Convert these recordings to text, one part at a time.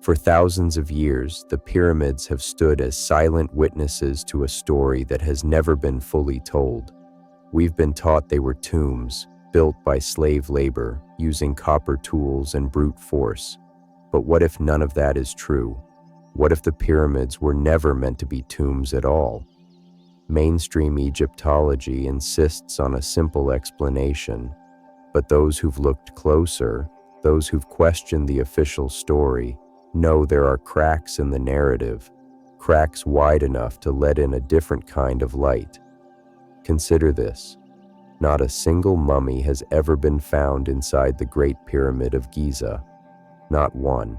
For thousands of years, the pyramids have stood as silent witnesses to a story that has never been fully told. We've been taught they were tombs, built by slave labor, using copper tools and brute force. But what if none of that is true? What if the pyramids were never meant to be tombs at all? Mainstream Egyptology insists on a simple explanation, but those who've looked closer, those who've questioned the official story, know there are cracks in the narrative, cracks wide enough to let in a different kind of light. Consider this. Not a single mummy has ever been found inside the Great Pyramid of Giza. Not one.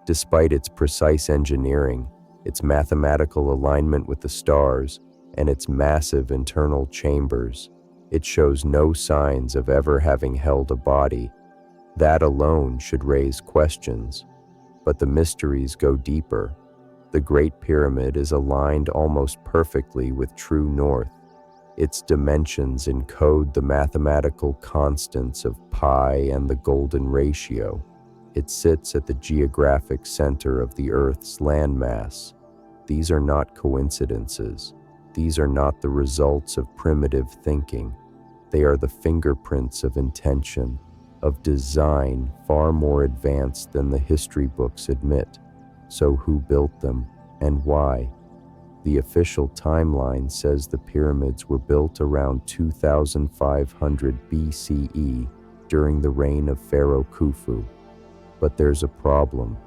Despite its precise engineering, its mathematical alignment with the stars, and its massive internal chambers, it shows no signs of ever having held a body. That alone should raise questions. But the mysteries go deeper. The Great Pyramid is aligned almost perfectly with true north. Its dimensions encode the mathematical constants of pi and the golden ratio. It sits at the geographic center of the Earth's landmass. These are not coincidences. These are not the results of primitive thinking. They are the fingerprints of intention, of design far more advanced than the history books admit. So who built them, and why? The official timeline says the pyramids were built around 2500 BCE during the reign of Pharaoh Khufu. But there's a problem.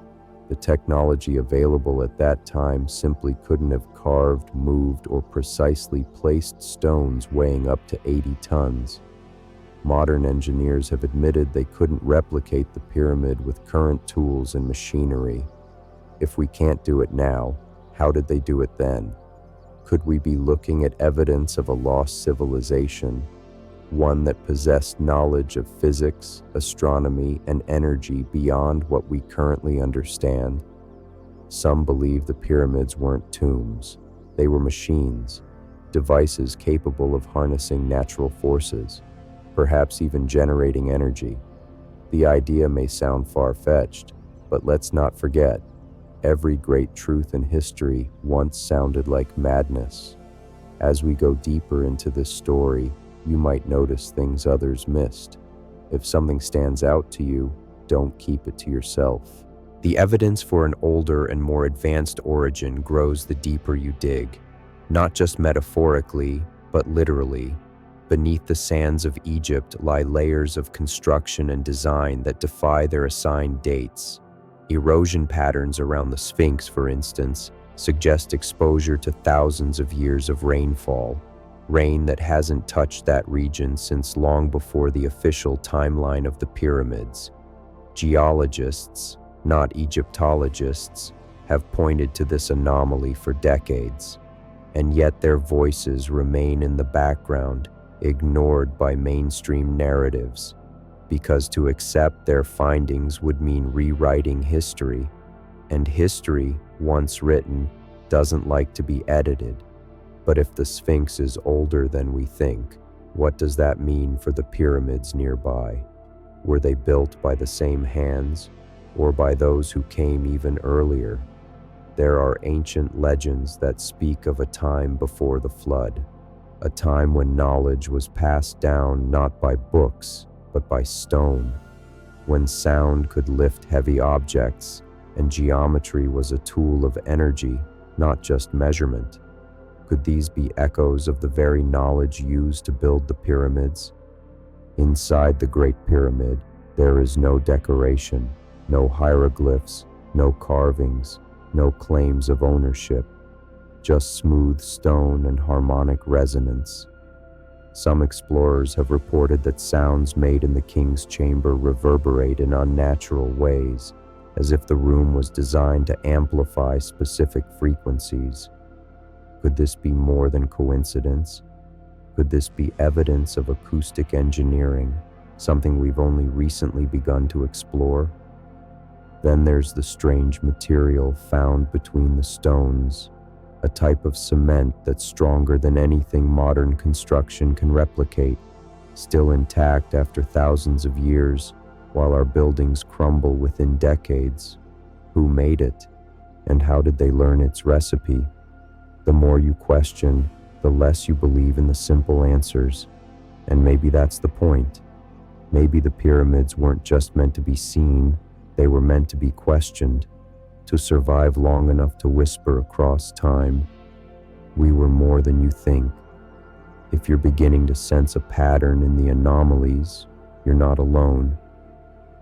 The technology available at that time simply couldn't have carved, moved, or precisely placed stones weighing up to 80 tons. Modern engineers have admitted they couldn't replicate the pyramid with current tools and machinery. If we can't do it now, how did they do it then? Could we be looking at evidence of a lost civilization, one that possessed knowledge of physics, astronomy, and energy beyond what we currently understand? Some believe the pyramids weren't tombs. They were machines, devices capable of harnessing natural forces, perhaps even generating energy. The idea may sound far-fetched, but let's not forget, every great truth in history once sounded like madness. As we go deeper into this story, you might notice things others missed. If something stands out to you, don't keep it to yourself. The evidence for an older and more advanced origin grows the deeper you dig, not just metaphorically, but literally. Beneath the sands of Egypt lie layers of construction and design that defy their assigned dates. Erosion patterns around the Sphinx, for instance, suggest exposure to thousands of years of rainfall, rain that hasn't touched that region since long before the official timeline of the pyramids. Geologists, not Egyptologists, have pointed to this anomaly for decades, and yet their voices remain in the background, ignored by mainstream narratives, because to accept their findings would mean rewriting history, and history, once written, doesn't like to be edited. But if the Sphinx is older than we think, what does that mean for the pyramids nearby? Were they built by the same hands, or by those who came even earlier? There are ancient legends that speak of a time before the flood, a time when knowledge was passed down not by books, but by stone, when sound could lift heavy objects, and geometry was a tool of energy, not just measurement. Could these be echoes of the very knowledge used to build the pyramids? Inside the Great Pyramid, there is no decoration, no hieroglyphs, no carvings, no claims of ownership, just smooth stone and harmonic resonance. Some explorers have reported that sounds made in the king's chamber reverberate in unnatural ways, as if the room was designed to amplify specific frequencies. Could this be more than coincidence? Could this be evidence of acoustic engineering, something we've only recently begun to explore? Then there's the strange material found between the stones, a type of cement that's stronger than anything modern construction can replicate, still intact after thousands of years, while our buildings crumble within decades. Who made it? And how did they learn its recipe? The more you question, the less you believe in the simple answers. And maybe that's the point. Maybe the pyramids weren't just meant to be seen, they were meant to be questioned, to survive long enough to whisper across time, "We were more than you think." If you're beginning to sense a pattern in the anomalies, you're not alone.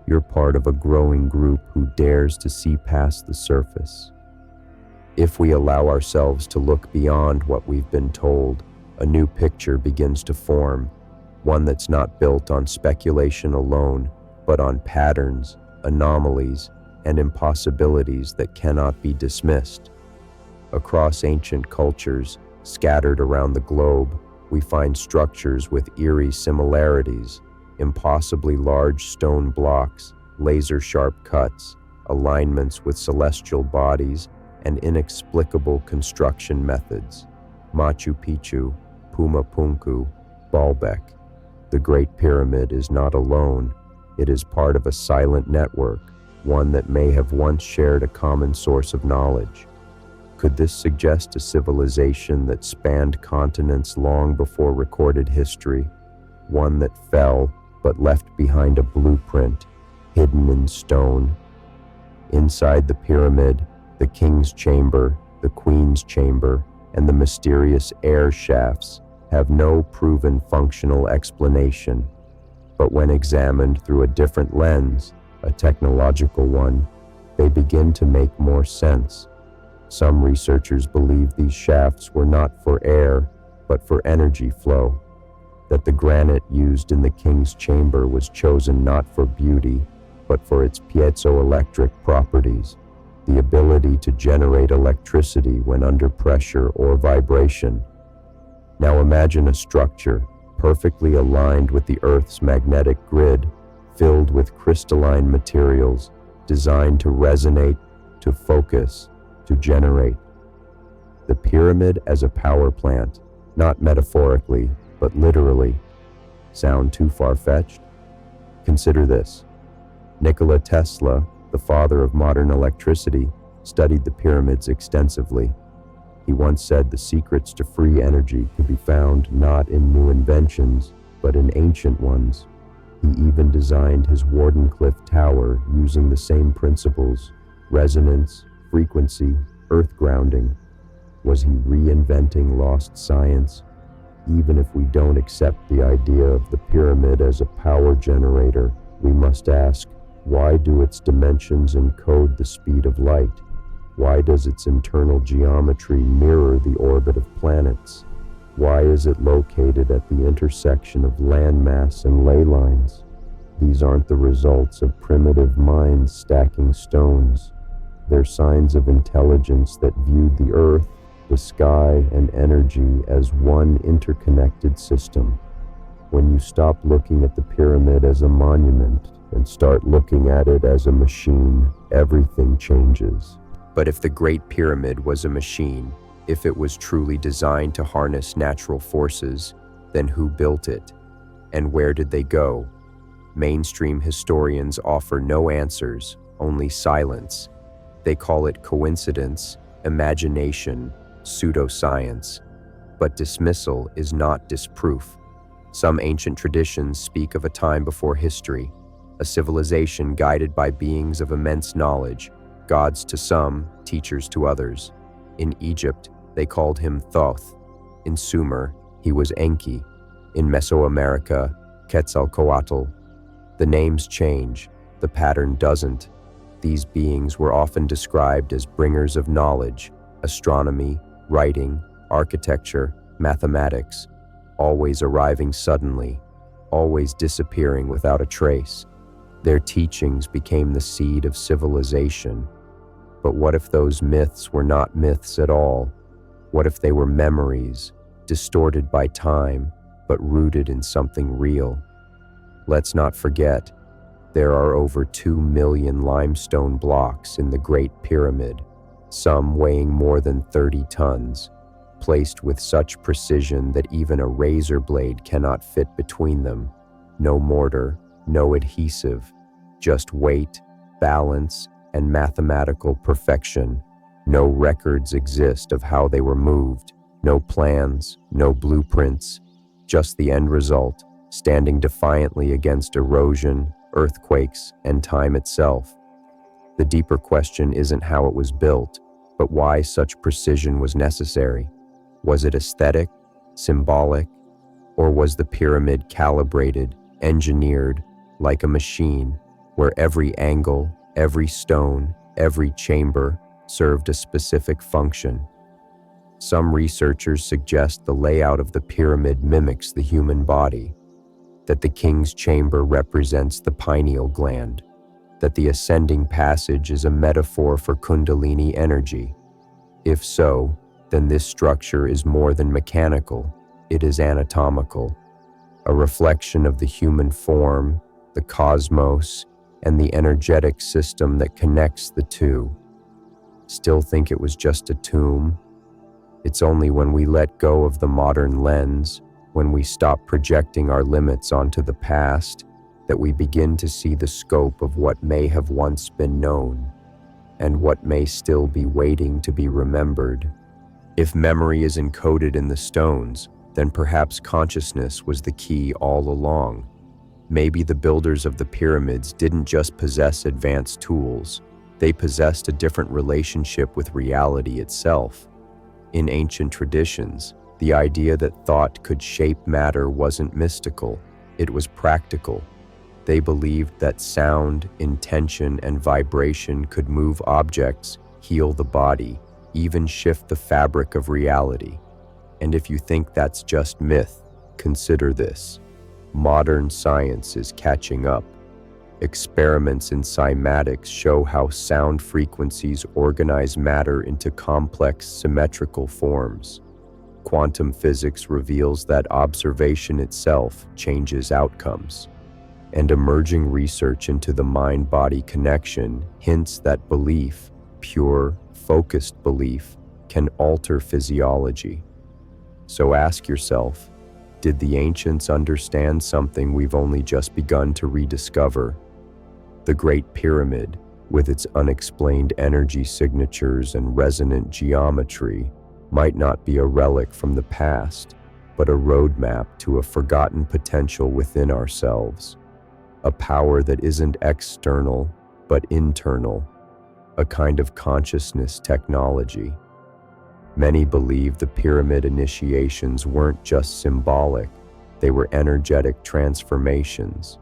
You're part of a growing group who dares to see past the surface. If we allow ourselves to look beyond what we've been told, a new picture begins to form, one that's not built on speculation alone, but on patterns, anomalies, and impossibilities that cannot be dismissed. Across ancient cultures, scattered around the globe, we find structures with eerie similarities, impossibly large stone blocks, laser-sharp cuts, alignments with celestial bodies, and inexplicable construction methods. Machu Picchu, Puma Punku, Baalbek. The Great Pyramid is not alone. It is part of a silent network, one that may have once shared a common source of knowledge. Could this suggest a civilization that spanned continents long before recorded history, one that fell but left behind a blueprint, hidden in stone? Inside the pyramid, the king's chamber, the queen's chamber, and the mysterious air shafts have no proven functional explanation. But when examined through a different lens, a technological one, they begin to make more sense. Some researchers believe these shafts were not for air, but for energy flow, that the granite used in the king's chamber was chosen not for beauty, but for its piezoelectric properties, the ability to generate electricity when under pressure or vibration. Now imagine a structure perfectly aligned with the Earth's magnetic grid, filled with crystalline materials designed to resonate, to focus, to generate. The pyramid as a power plant, not metaphorically, but literally. Sound too far-fetched? Consider this. Nikola Tesla, the father of modern electricity, studied the pyramids extensively. He once said the secrets to free energy could be found not in new inventions, but in ancient ones. He even designed his Wardenclyffe Tower using the same principles: resonance, frequency, earth grounding. Was he reinventing lost science? Even if we don't accept the idea of the pyramid as a power generator, we must ask, why do its dimensions encode the speed of light? Why does its internal geometry mirror the orbit of planets? Why is it located at the intersection of landmass and ley lines? These aren't the results of primitive minds stacking stones. They're signs of intelligence that viewed the earth, the sky, and energy as one interconnected system. When you stop looking at the pyramid as a monument and start looking at it as a machine, everything changes. But if the Great Pyramid was a machine, if it was truly designed to harness natural forces, then who built it? And where did they go? Mainstream historians offer no answers, only silence. They call it coincidence, imagination, pseudoscience. But dismissal is not disproof. Some ancient traditions speak of a time before history, a civilization guided by beings of immense knowledge, gods to some, teachers to others. In Egypt, they called him Thoth. In Sumer, he was Enki. In Mesoamerica, Quetzalcoatl. The names change, the pattern doesn't. These beings were often described as bringers of knowledge, astronomy, writing, architecture, mathematics, always arriving suddenly, always disappearing without a trace. Their teachings became the seed of civilization. But what if those myths were not myths at all? What if they were memories, distorted by time, but rooted in something real? Let's not forget, there are over 2 million limestone blocks in the Great Pyramid, some weighing more than 30 tons, placed with such precision that even a razor blade cannot fit between them. No mortar, no adhesive, just weight, balance, and mathematical perfection. No records exist of how they were moved, no plans, no blueprints, just the end result, standing defiantly against erosion, earthquakes, and time itself. The deeper question isn't how it was built, but why such precision was necessary. Was it aesthetic, symbolic, or was the pyramid calibrated, engineered, like a machine, where every angle, every stone, every chamber served a specific function? Some researchers suggest the layout of the pyramid mimics the human body, that the king's chamber represents the pineal gland, that the ascending passage is a metaphor for Kundalini energy. If so, then this structure is more than mechanical, it is anatomical, a reflection of the human form, the cosmos, and the energetic system that connects the two. Still think it was just a tomb? It's only when we let go of the modern lens, when we stop projecting our limits onto the past, that we begin to see the scope of what may have once been known, and what may still be waiting to be remembered. If memory is encoded in the stones, then perhaps consciousness was the key all along. Maybe the builders of the pyramids didn't just possess advanced tools, they possessed a different relationship with reality itself. In ancient traditions, the idea that thought could shape matter wasn't mystical, it was practical. They believed that sound, intention, and vibration could move objects, heal the body, even shift the fabric of reality. And if you think that's just myth, consider this. Modern science is catching up. Experiments in cymatics show how sound frequencies organize matter into complex, symmetrical forms. Quantum physics reveals that observation itself changes outcomes. And emerging research into the mind-body connection hints that belief, pure, focused belief, can alter physiology. So ask yourself, did the ancients understand something we've only just begun to rediscover? The Great Pyramid, with its unexplained energy signatures and resonant geometry, might not be a relic from the past, but a roadmap to a forgotten potential within ourselves. A power that isn't external, but internal, a kind of consciousness technology. Many believe the pyramid initiations weren't just symbolic, they were energetic transformations.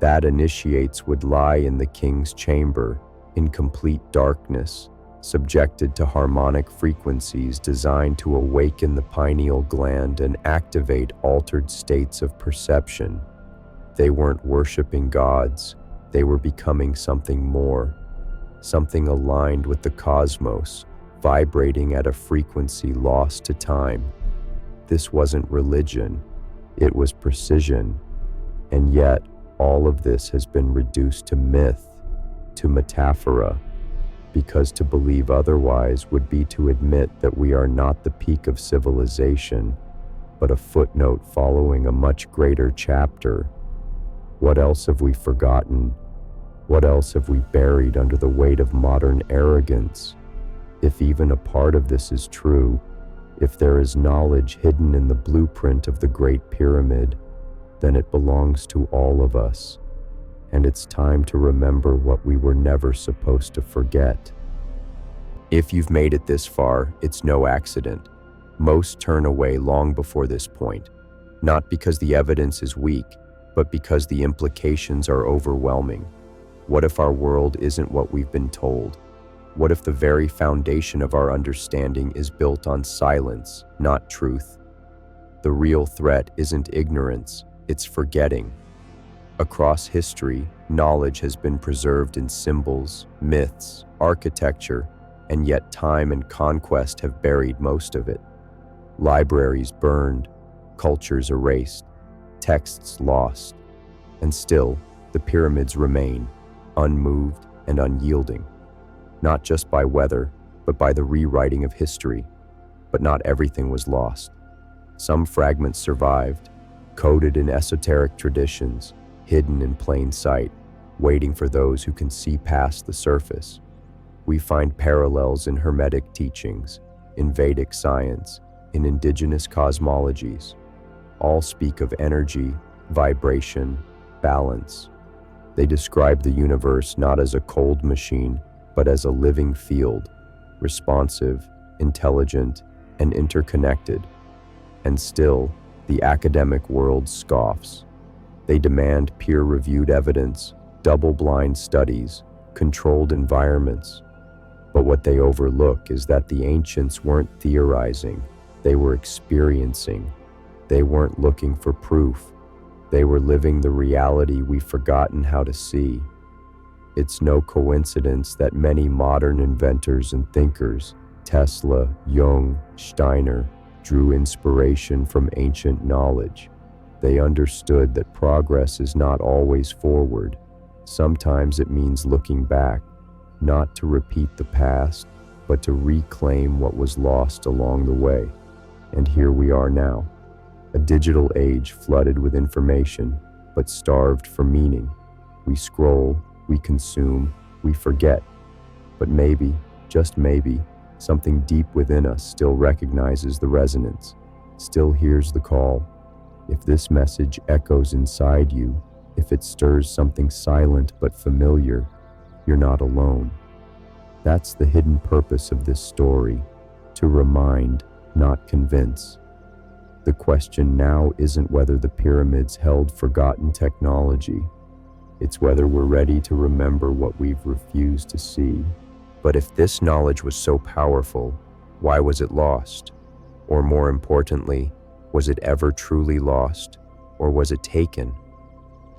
That initiates would lie in the king's chamber, in complete darkness, subjected to harmonic frequencies designed to awaken the pineal gland and activate altered states of perception. They weren't worshiping gods, they were becoming something more, something aligned with the cosmos, vibrating at a frequency lost to time. This wasn't religion, it was precision, and yet all of this has been reduced to myth, to metaphora, because to believe otherwise would be to admit that we are not the peak of civilization, but a footnote following a much greater chapter. What else have we forgotten? What else have we buried under the weight of modern arrogance? If even a part of this is true, if there is knowledge hidden in the blueprint of the Great Pyramid, then it belongs to all of us, and it's time to remember what we were never supposed to forget. If you've made it this far, it's no accident. Most turn away long before this point, not because the evidence is weak, but because the implications are overwhelming. What if our world isn't what we've been told? What if the very foundation of our understanding is built on silence, not truth? The real threat isn't ignorance, it's forgetting. Across history, knowledge has been preserved in symbols, myths, architecture, and yet time and conquest have buried most of it. Libraries burned, cultures erased, texts lost, and still, the pyramids remain, unmoved and unyielding, not just by weather, but by the rewriting of history. But not everything was lost. Some fragments survived, coded in esoteric traditions, hidden in plain sight. waiting for those who can see past the surface. We find parallels in Hermetic teachings, in Vedic science, in indigenous cosmologies. All speak of energy, vibration, balance. They describe the universe not as a cold machine, but as a living field, responsive, intelligent, and interconnected. And still, the academic world scoffs. They demand peer-reviewed evidence, double-blind studies, controlled environments. But what they overlook is that the ancients weren't theorizing, they were experiencing. They weren't looking for proof. They were living the reality we've forgotten how to see. It's no coincidence that many modern inventors and thinkers, Tesla, Jung, Steiner, drew inspiration from ancient knowledge. They understood that progress is not always forward. Sometimes it means looking back, not to repeat the past, but to reclaim what was lost along the way. And here we are now, a digital age flooded with information, but starved for meaning. We scroll, we consume, we forget. But maybe, just maybe, something deep within us still recognizes the resonance, still hears the call. If this message echoes inside you, if it stirs something silent but familiar, you're not alone. That's the hidden purpose of this story, to remind, not convince. The question now isn't whether the pyramids held forgotten technology. It's whether we're ready to remember what we've refused to see. But if this knowledge was so powerful, why was it lost? Or more importantly, was it ever truly lost, or was it taken?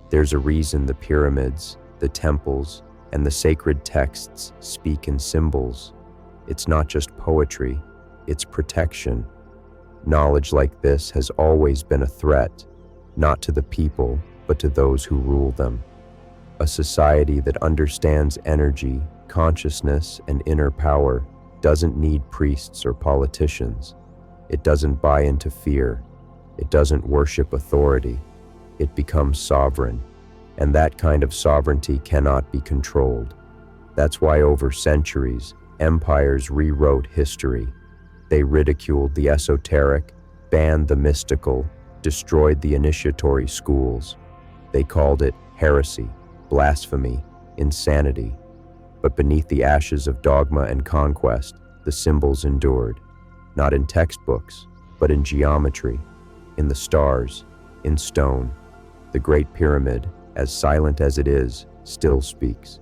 There's a reason the pyramids, the temples, and the sacred texts speak in symbols. It's not just poetry, it's protection. Knowledge like this has always been a threat, not to the people, but to those who rule them. A society that understands energy, consciousness, and inner power doesn't need priests or politicians. It doesn't buy into fear. It doesn't worship authority. It becomes sovereign, and that kind of sovereignty cannot be controlled. That's why over centuries, empires rewrote history. They ridiculed the esoteric, banned the mystical, destroyed the initiatory schools. They called it heresy, blasphemy, insanity. But beneath the ashes of dogma and conquest, the symbols endured, not in textbooks, but in geometry, in the stars, in stone. The Great Pyramid, as silent as it is, still speaks.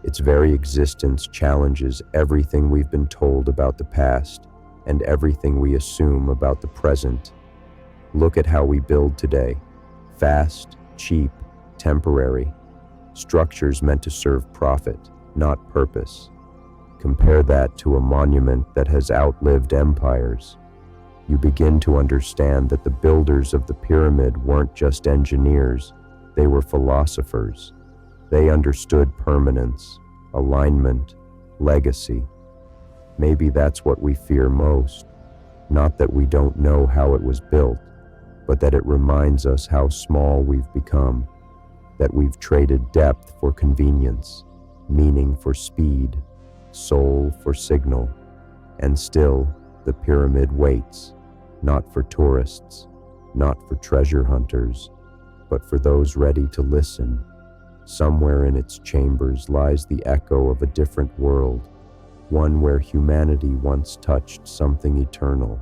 Its very existence challenges everything we've been told about the past and everything we assume about the present. Look at how we build today. Fast, cheap, temporary. Structures meant to serve profit, not purpose. Compare that to a monument that has outlived empires. You begin to understand that the builders of the pyramid weren't just engineers, they were philosophers. They understood permanence, alignment, legacy. Maybe that's what we fear most. Not that we don't know how it was built, but that it reminds us how small we've become, that we've traded depth for convenience, meaning for speed, soul for signal. And still, the pyramid waits, not for tourists, not for treasure hunters, but for those ready to listen. Somewhere in its chambers lies the echo of a different world, one where humanity once touched something eternal,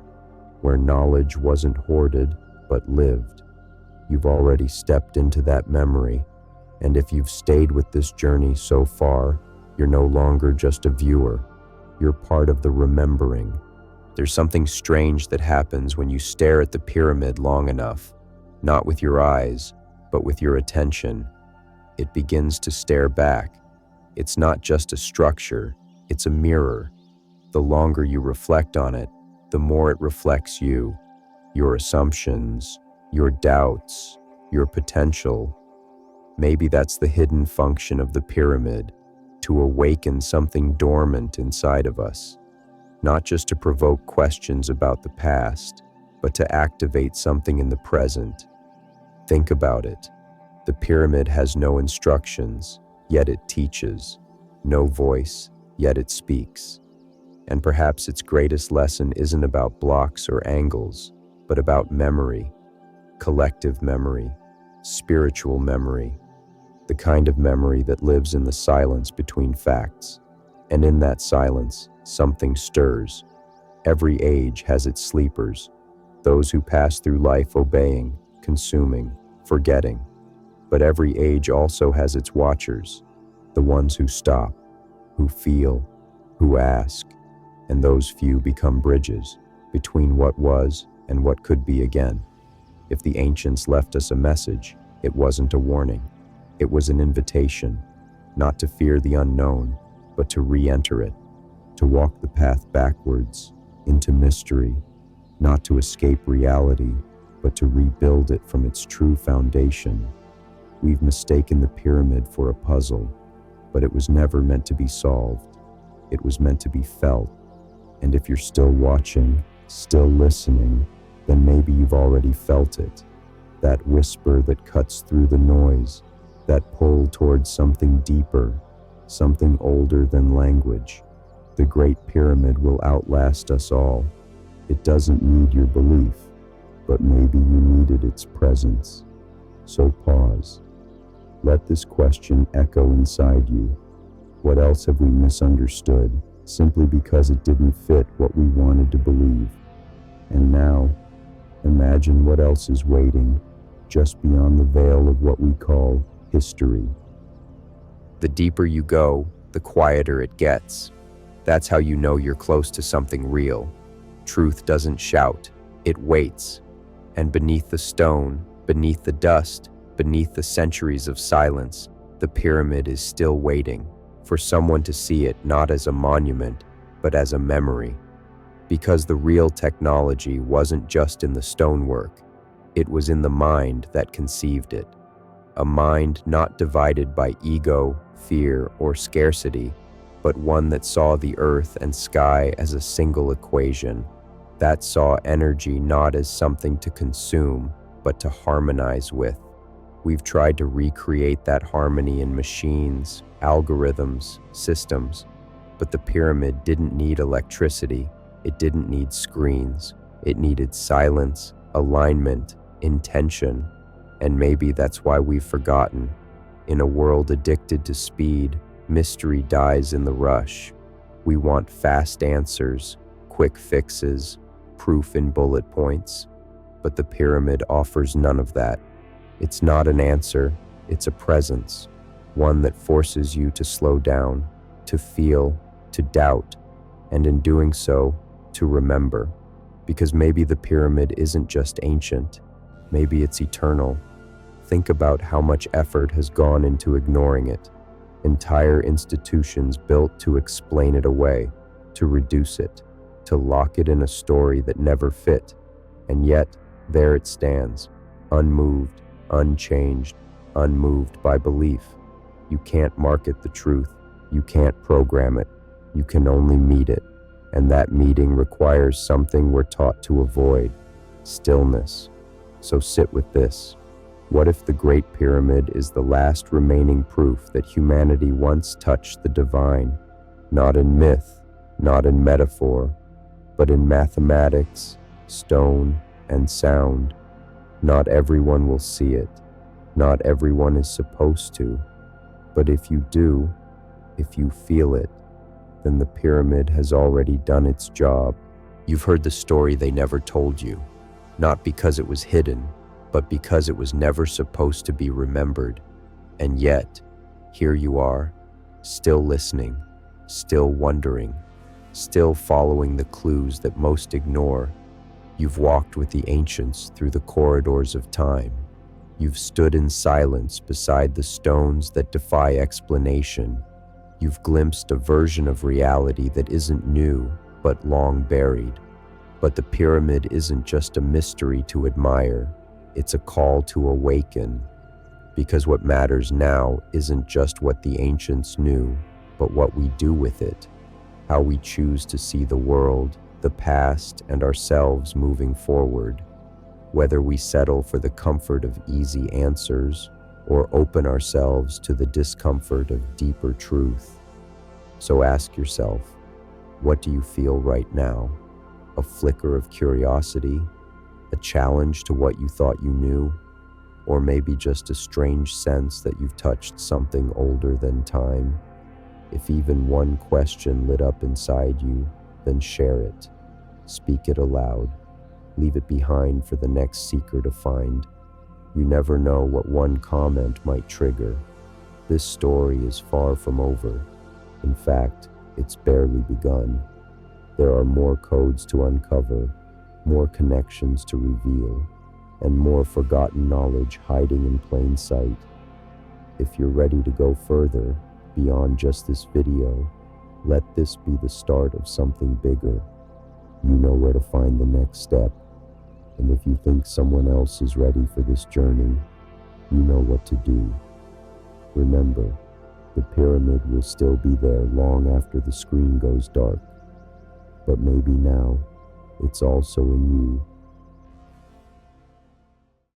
where knowledge wasn't hoarded, but lived. You've already stepped into that memory, and if you've stayed with this journey so far, you're no longer just a viewer. You're part of the remembering. There's something strange that happens when you stare at the pyramid long enough, not with your eyes, but with your attention. It begins to stare back. It's not just a structure, it's a mirror. The longer you reflect on it, the more it reflects you, your assumptions, your doubts, your potential. Maybe that's the hidden function of the pyramid, to awaken something dormant inside of us, not just to provoke questions about the past, but to activate something in the present. Think about it. The pyramid has no instructions. yet it teaches. No voice, yet it speaks. And perhaps its greatest lesson isn't about blocks or angles, but about memory, collective memory, spiritual memory, the kind of memory that lives in the silence between facts. And in that silence, something stirs. Every age has its sleepers, those who pass through life obeying, consuming, forgetting. But every age also has its watchers, the ones who stop, who feel, who ask, and those few become bridges between what was and what could be again. If the ancients left us a message, it wasn't a warning. It was an invitation, not to fear the unknown, but to re-enter it, to walk the path backwards into mystery, not to escape reality, but to rebuild it from its true foundation. We've mistaken the pyramid for a puzzle, but it was never meant to be solved. It was meant to be felt. And if you're still watching, still listening, then maybe you've already felt it. That whisper that cuts through the noise, that pull towards something deeper, something older than language. The Great Pyramid will outlast us all. It doesn't need your belief, but maybe you needed its presence. So pause. Let this question echo inside you. What else have we misunderstood, simply because it didn't fit what we wanted to believe? And now, imagine what else is waiting, just beyond the veil of what we call history. The deeper you go, the quieter it gets. That's how you know you're close to something real. Truth doesn't shout, it waits. And beneath the stone, beneath the dust, beneath the centuries of silence, the pyramid is still waiting for someone to see it not as a monument, but as a memory. Because the real technology wasn't just in the stonework, it was in the mind that conceived it. A mind not divided by ego, fear, or scarcity, but one that saw the earth and sky as a single equation, that saw energy not as something to consume, but to harmonize with. We've tried to recreate that harmony in machines, algorithms, systems, but the pyramid didn't need electricity, it didn't need screens, it needed silence, alignment, intention, and maybe that's why we've forgotten. In a world addicted to speed, mystery dies in the rush. We want fast answers, quick fixes, proof in bullet points, but the pyramid offers none of that. It's not an answer, it's a presence, one that forces you to slow down, to feel, to doubt, and in doing so, to remember. Because maybe the pyramid isn't just ancient, maybe it's eternal. Think about how much effort has gone into ignoring it. Entire institutions built to explain it away, to reduce it, to lock it in a story that never fit. And yet, there it stands, unmoved, unchanged, unmoved by belief. You can't market the truth. You can't program it. You can only meet it. And that meeting requires something we're taught to avoid: stillness. So sit with this. What if the Great Pyramid is the last remaining proof that humanity once touched the divine, not in myth, not in metaphor, but in mathematics, stone, and sound? Not everyone will see it. Not everyone is supposed to. But if you do, if you feel it, then the pyramid has already done its job. You've heard the story they never told you, not because it was hidden, but because it was never supposed to be remembered. And yet, here you are, still listening, still wondering, still following the clues that most ignore. You've walked with the ancients through the corridors of time. You've stood in silence beside the stones that defy explanation. You've glimpsed a version of reality that isn't new, but long buried. But the pyramid isn't just a mystery to admire, it's a call to awaken. Because what matters now isn't just what the ancients knew, but what we do with it, how we choose to see the world, the past, and ourselves moving forward. Whether we settle for the comfort of easy answers, or open ourselves to the discomfort of deeper truth. So ask yourself, what do you feel right now? A flicker of curiosity? A challenge to what you thought you knew? Or maybe just a strange sense that you've touched something older than time? If even one question lit up inside you, then share it. Speak it aloud. Leave it behind for the next seeker to find. You never know what one comment might trigger. This story is far from over. In fact, it's barely begun. There are more codes to uncover, more connections to reveal, and more forgotten knowledge hiding in plain sight. If you're ready to go further, beyond just this video, let this be the start of something bigger. You know where to find the next step. And if you think someone else is ready for this journey, you know what to do. Remember, the pyramid will still be there long after the screen goes dark. But maybe now, it's also in you.